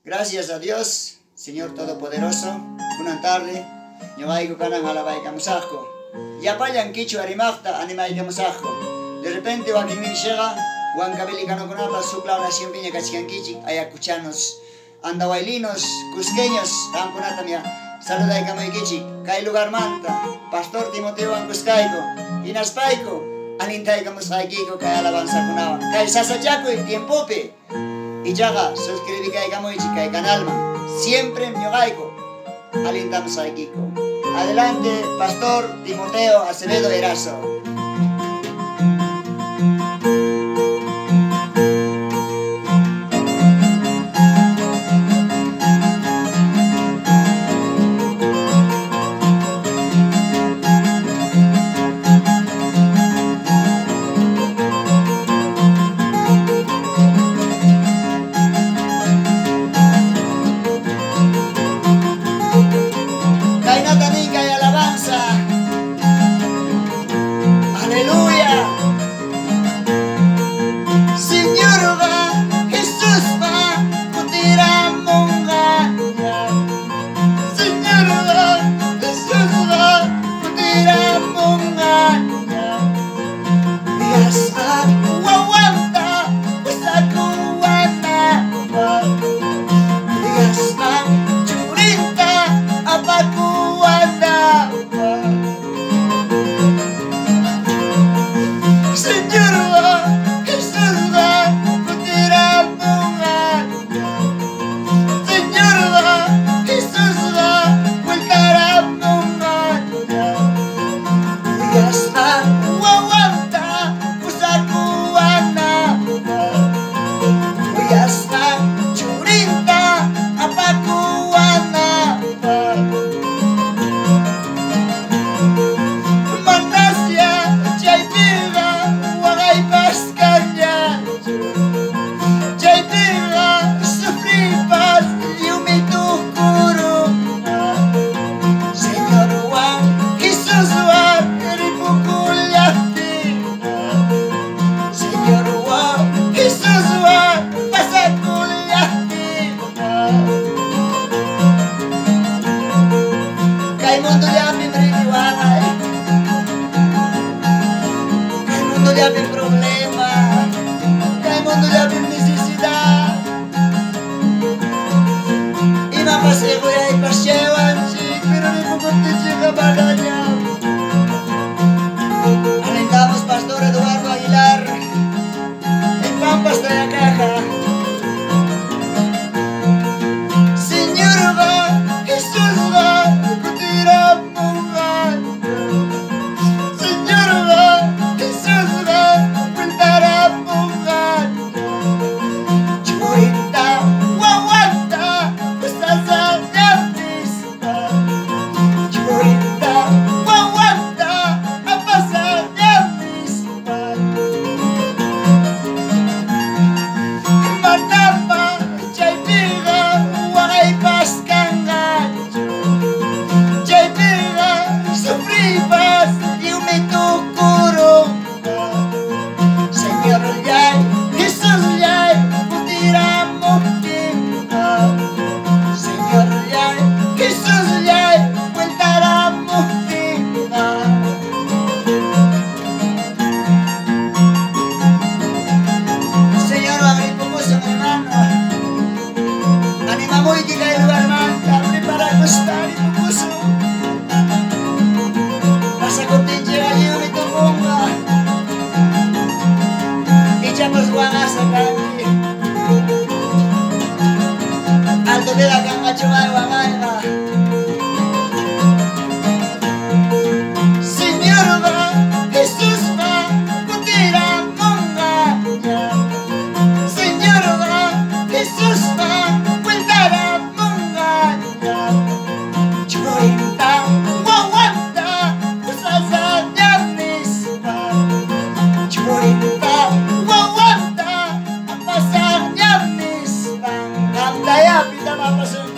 Gracias a Dios, Señor Todopoderoso, una tarde, yo aigo kanan alabaikamusajko. Ya payan kichu arimafta animaikamusajko. De repente Joaquín llega, Juan Cabilicano Conata, su clau nación piña cachicanquichi, ayacuchanos, andahuaylinos, cusqueños, Ramconata mía, saluda y camoiquichi, Kai lugar manta, Pastor Timoteo Ancuscaico, Inaspaico, Alintay Camusaiquico, Kai alabanza kunaba, Kai Sasachaco y Tiempope. Y yaga, suscribí Kai Camoichi, Kai Canalma, siempre en Miogaico, alintamos a Kiko. Adelante, Pastor Timoteo Acevedo Eraso. Alentamos Pastor Eduardo Aguilar en Pampas de la Caja. Señor va, Jesús va, Señor va, Jesús va, Churita, guaguanta, pues Alto de la canga chumaga. Señor va, Jesús va, Kutira monga. Señor va, Jesús va, Kuntara monga. Churinta, guaguanta, Kusasa yamispa. Churinta, guaguanta, Apasar yamispa. Amdaya pita mapasun.